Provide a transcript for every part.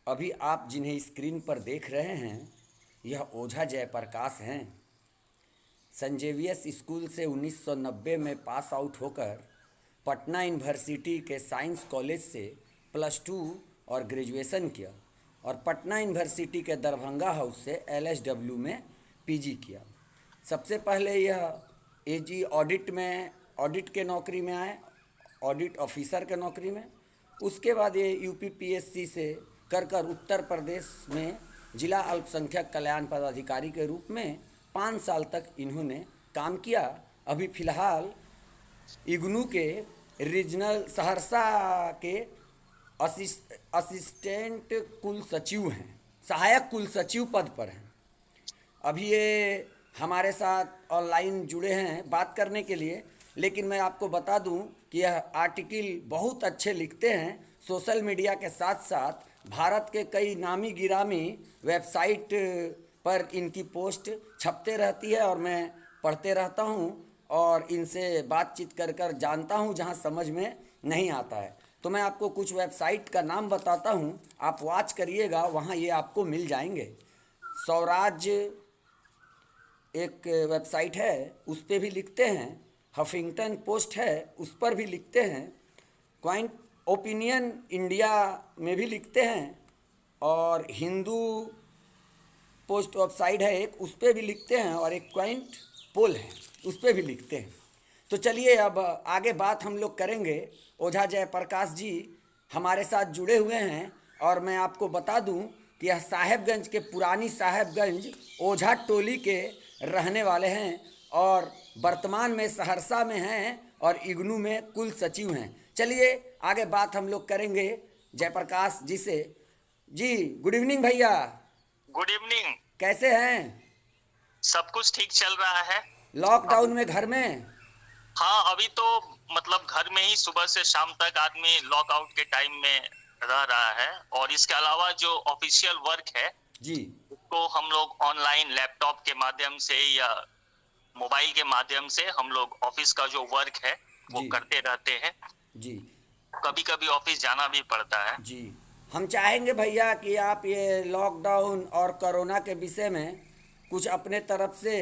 अभी आप जिन्हें स्क्रीन पर देख रहे हैं यह ओझा जयप्रकाश हैं। सेंट जेवियर्स स्कूल से 1990 में पास आउट होकर पटना यूनिवर्सिटी के साइंस कॉलेज से +2 और ग्रेजुएशन किया और पटना यूनिवर्सिटी के दरभंगा हाउस से LSW में PG किया। सबसे पहले यह AG ऑडिट के नौकरी में आए, ऑडिट ऑफिसर के नौकरी में। उसके बाद ये UPPSC से कर उत्तर प्रदेश में जिला अल्पसंख्यक कल्याण पदाधिकारी के रूप में 5 साल तक इन्होंने काम किया। अभी फ़िलहाल इग्नू के रीजनल सहरसा के असिस्टेंट कुल सचिव हैं, सहायक कुल सचिव पद पर हैं। अभी ये हमारे साथ ऑनलाइन जुड़े हैं बात करने के लिए, लेकिन मैं आपको बता दूं कि यह आर्टिकल बहुत अच्छे लिखते हैं। सोशल मीडिया के साथ साथ भारत के कई नामी गिरामी वेबसाइट पर इनकी पोस्ट छपते रहती है और मैं पढ़ते रहता हूं और इनसे बातचीत कर जानता हूं जहां समझ में नहीं आता है। तो मैं आपको कुछ वेबसाइट का नाम बताता हूं, आप वॉच करिएगा, वहां ये आपको मिल जाएंगे। स्वराज एक वेबसाइट है, उस पर भी लिखते हैं। हफिंगटन पोस्ट है, उस पर भी लिखते हैं। क्वाइंट ओपिनियन इंडिया में भी लिखते हैं और हिंदू पोस्ट वेबसाइट है एक, उस पर भी लिखते हैं और एक क्वाइंट पोल है, उस पर भी लिखते हैं। तो चलिए अब आगे बात हम लोग करेंगे। ओझा जयप्रकाश जी हमारे साथ जुड़े हुए हैं और मैं आपको बता दूं कि यह साहेबगंज के पुरानी साहेबगंज ओझा टोली के रहने वाले हैं और वर्तमान में सहरसा में हैं और इग्नू में कुल सचिव हैं। चलिए आगे बात हम लोग करेंगे जयप्रकाश जी से। जी गुड इवनिंग भैया। Good evening. कैसे हैं? सब कुछ ठीक चल रहा है लॉकडाउन अभी। में घर में? हाँ, अभी तो मतलब घर में ही सुबह से शाम तक आदमी लॉकआउट के टाइम में रह रहा है, और इसके अलावा जो ऑफिशियल वर्क है जी उसको हम लोग ऑनलाइन लैपटॉप के माध्यम से या मोबाइल के माध्यम से हम लोग ऑफिस का जो वर्क है वो जी करते रहते हैं। जी कभी कभी ऑफिस जाना भी पड़ता है। जी। हम चाहेंगे भैया कि आप ये लॉकडाउन और कोरोना के विषय में कुछ अपने तरफ से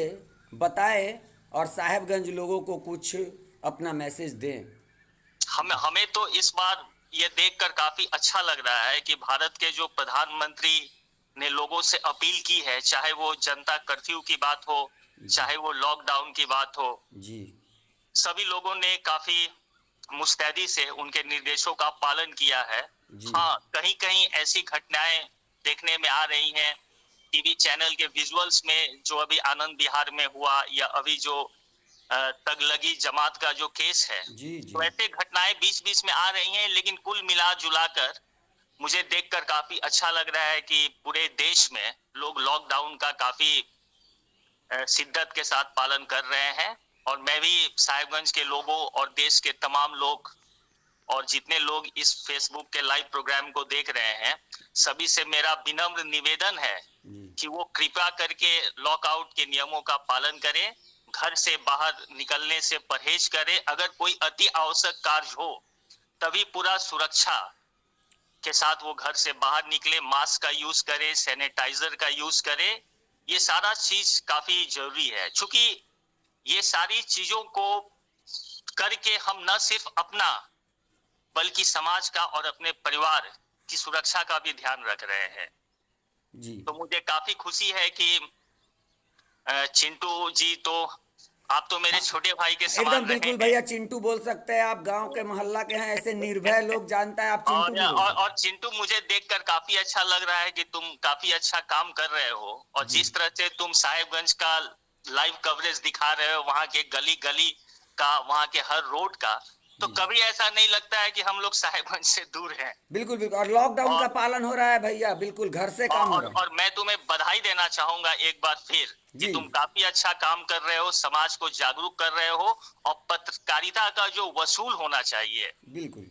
बताएं और साहेबगंज लोगों को कुछ अपना मैसेज दें। हमें तो इस बार ये देखकर काफी अच्छा लग रहा है कि भारत के जो प्रधानमंत्री ने लोगों से अपील की है, चाहे वो जनता कर्फ्यू की बात हो, जी चाहे वो लॉकडाउन की बात हो, जी सभी लोगों ने काफी मुस्तैदी से उनके निर्देशों का पालन किया है। जी हाँ, कहीं कहीं ऐसी घटनाएं देखने में आ रही हैं टीवी चैनल के विजुअल्स में, जो अभी आनंद विहार में हुआ या अभी जो तगलगी जमात का जो केस है, जी जी तो ऐसे घटनाएं बीच बीच में आ रही हैं। लेकिन कुल मिला जुला कर मुझे देखकर काफी अच्छा लग रहा है कि पूरे देश में लोग लॉकडाउन का काफी शिद्दत के साथ पालन कर रहे हैं। और मैं भी साहिबगंज के लोगों और देश के तमाम लोग और जितने लोग इस फेसबुक के लाइव प्रोग्राम को देख रहे हैं, सभी से मेरा विनम्र निवेदन है जी कि वो कृपया करके लॉकआउट के नियमों का पालन करें, घर से बाहर निकलने से परहेज करें। अगर कोई अति आवश्यक कार्य हो तभी पूरा सुरक्षा के साथ वो घर से बाहर निकले, मास्क का यूज करे, सैनिटाइजर का यूज करे। ये सारा चीज काफी जरूरी है, क्योंकि ये सारी चीजों को करके हम न सिर्फ अपना बल्कि समाज का और अपने परिवार की सुरक्षा का भी ध्यान रख रहे हैं। जी। तो मुझे काफी खुशी है कि चिंटू जी, तो आप तो मेरे हाँ, छोटे भाई के एकदम समान रहे बिल्कुल हैं। भैया, चिंटू बोल सकते हैं आप, गांव के मोहल्ला के हैं, ऐसे निर्भय लोग जानता है, आप चिंटू भी बोल सकते और चिंटू, मुझे देखकर काफी अच्छा लग रहा है कि तुम काफी अच्छा काम कर रहे हो, और हैं। जी जिस तरह से तुम साहिबगंज का लाइव कवरेज दिखा रहे हो, वहां के गली गली का, वहां के हर रोड का, तो जी कभी ऐसा नहीं लगता है कि हम लोग साहिबगंज से दूर हैं। बिल्कुल बिल्कुल। और लॉकडाउन का और पालन हो रहा है भैया, बिल्कुल घर से काम हो रहा है। और मैं तुम्हें बधाई देना चाहूंगा एक बार फिर कि जी तुम काफी अच्छा काम कर रहे हो, समाज को जागरूक कर रहे हो। और पत्रकारिता का जो वसूल होना चाहिए, बिल्कुल।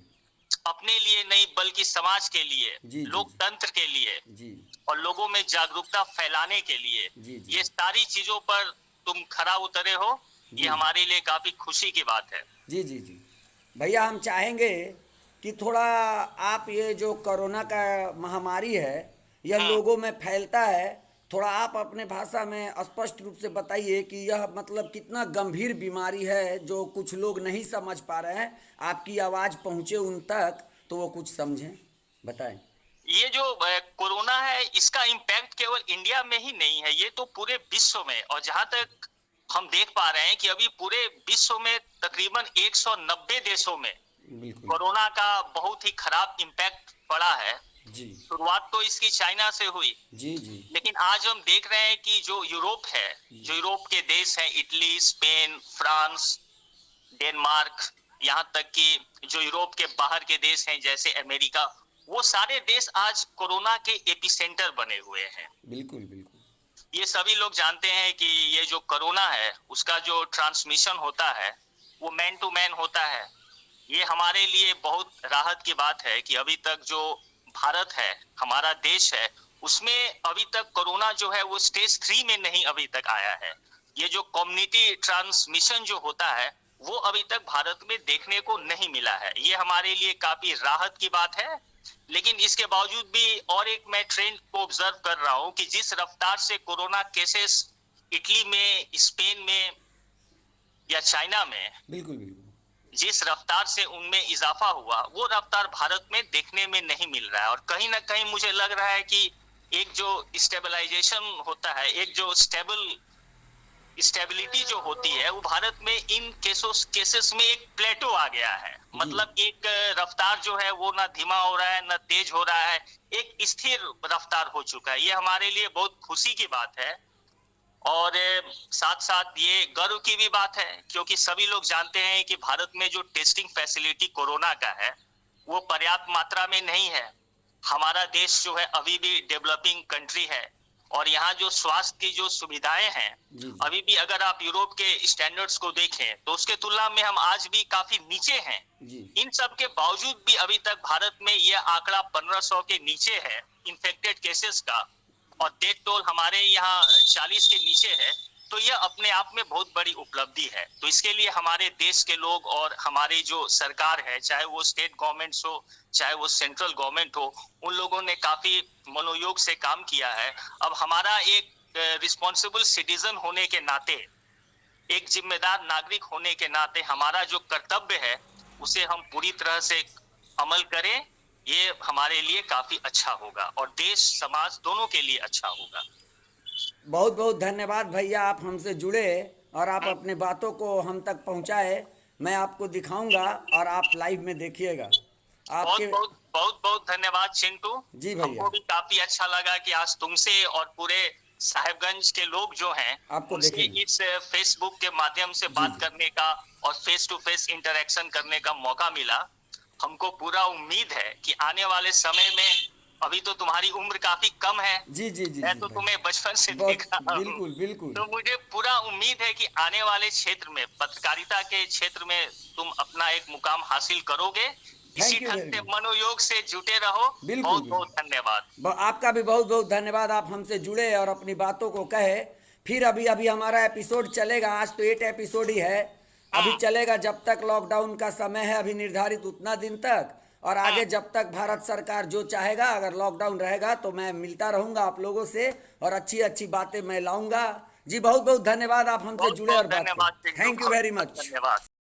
अपने लिए नहीं बल्कि समाज के लिए, जी जी लोकतंत्र के लिए जी और लोगों में जागरूकता फैलाने के लिए, जी जी ये सारी चीजों पर तुम खरा उतरे हो। ये जी हमारे लिए काफी खुशी की बात है। जी जी जी। भैया हम चाहेंगे कि थोड़ा आप ये जो कोरोना का महामारी है यह हम्म। लोगों में फैलता है, थोड़ा आप अपने भाषा में स्पष्ट रूप से बताइए कि यह मतलब कितना गंभीर बीमारी है जो कुछ लोग नहीं समझ पा रहे हैं। आपकी आवाज़ पहुँचे उन तक तो वो कुछ समझें, बताएं। ये जो कोरोना है, इसका इम्पैक्ट केवल इंडिया में ही नहीं है, ये तो पूरे विश्व में। और जहां तक हम देख पा रहे हैं कि अभी पूरे विश्व में तकरीबन 190 देशों में बिल्कुल। कोरोना का बहुत ही खराब इम्पैक्ट पड़ा है। जी शुरुआत तो इसकी चाइना से हुई, जी जी लेकिन आज हम देख रहे हैं कि जो यूरोप है, जो यूरोप के देश हैं, इटली, स्पेन, फ्रांस, डेनमार्क, यहाँ तक कि जो यूरोप के बाहर के देश हैं जैसे अमेरिका, वो सारे देश आज कोरोना के एपिसेंटर बने हुए हैं। बिल्कुल बिल्कुल। ये सभी लोग जानते हैं कि ये जो कोरोना है उसका जो ट्रांसमिशन होता है वो मैन टू मैन होता है। ये हमारे लिए बहुत राहत की बात है कि अभी तक जो भारत है, हमारा देश है, उसमें अभी तक कोरोना जो है वो स्टेज 3 में नहीं अभी तक आया है। ये जो कम्युनिटी ट्रांसमिशन जो होता है वो अभी तक भारत में देखने को नहीं मिला है। ये हमारे लिए काफी राहत की बात है। लेकिन इसके बावजूद भी और एक मैं ट्रेंड को ऑब्जर्व कर रहा हूँ कि जिस रफ्तार से कोरोना केसेस इटली में, स्पेन में या चाइना में बिल्कुल बिल्कुल। जिस रफ्तार से उनमें इजाफा हुआ, वो रफ्तार भारत में देखने में नहीं मिल रहा है। और कहीं ना कहीं मुझे लग रहा है कि एक जो स्टेबलाइजेशन होता है, एक जो स्टेबिलिटी जो होती है, वो भारत में इन केसेस में एक प्लेटो आ गया है। जी मतलब एक रफ्तार जो है वो ना धीमा हो रहा है ना तेज हो रहा है, एक स्थिर रफ्तार हो चुका है। ये हमारे लिए बहुत खुशी की बात है। और साथ साथ ये गर्व की भी बात है, क्योंकि सभी लोग जानते हैं कि भारत में जो टेस्टिंग फैसिलिटी कोरोना का है वो पर्याप्त मात्रा में नहीं है। हमारा देश जो है अभी भी डेवलपिंग कंट्री है, और यहाँ जो स्वास्थ्य की जो सुविधाएं हैं, जी जी अभी भी अगर आप यूरोप के स्टैंडर्ड्स को देखें तो उसके तुलना में हम आज भी काफी नीचे हैं। जी। इन सब के बावजूद भी अभी तक भारत में यह आंकड़ा 1500 के नीचे है इन्फेक्टेड केसेस का, और डेथ टोल हमारे यहाँ 40 के नीचे है। तो यह अपने आप में बहुत बड़ी उपलब्धि है। तो इसके लिए हमारे देश के लोग और हमारी जो सरकार है, चाहे वो स्टेट गवर्नमेंट्स हो चाहे वो सेंट्रल गवर्नमेंट हो, उन लोगों ने काफी मनोयोग से काम किया है। अब हमारा एक रिस्पॉन्सिबल सिटीजन होने के नाते, एक जिम्मेदार नागरिक होने के नाते हमारा जो कर्तव्य है उसे हम पूरी तरह से अमल करें। ये हमारे लिए काफी अच्छा होगा और देश समाज दोनों के लिए अच्छा होगा। बहुत बहुत धन्यवाद भैया, आप हमसे जुड़े और आप हम्म। अपने बातों को हम तक पहुंचाए। मैं आपको दिखाऊंगा और आप लाइव में देखिएगा बहुत आपके। बहुत बहुत बहुत धन्यवाद चिंटू। जी भैया, हमको भी काफी अच्छा लगा कि आज तुमसे और पूरे साहेबगंज के लोग जो हैं आपको उनसे देखेंगे। इस फेसबुक के माध्यम से जी बात जी करने का और फेस टू फेस इंटरेक्शन करने का मौका मिला। हमको पूरा उम्मीद है कि आने वाले समय में, अभी तो तुम्हारी उम्र काफी कम है, जी जी जी मैं जी तो भाई, तुम्हें बचपन से बहुत देख रहा हूँ, बिल्कुल बिल्कुल। तो मुझे पूरा उम्मीद है कि आने वाले क्षेत्र में, पत्रकारिता के क्षेत्र में तुम अपना एक मुकाम हासिल करोगे। इसी थैंक यू ढंग वेरी से मच। मनोयोग से जुटे रहो। बिल्कुल बहुत बहुत बिल्कुल। धन्यवाद। आपका भी बहुत बहुत धन्यवाद, आप हमसे जुड़े और अपनी बातों को कहे। फिर अभी अभी हमारा एपिसोड चलेगा, आज तो 8 एपिसोड ही है, अभी हम्म। चलेगा जब तक लॉकडाउन का समय है अभी निर्धारित उतना दिन तक। और आगे हम्म। जब तक भारत सरकार जो चाहेगा, अगर लॉकडाउन रहेगा तो मैं मिलता रहूँगा आप लोगों से और अच्छी अच्छी बातें मैं लाऊंगा। जी बहुत बहुत धन्यवाद, आप हमसे बहुत जुड़े और बहुत बात करें। धन्यवाद चिंटू, थैंक यू बहुत वेरी बहुत मच। धन्यवाद।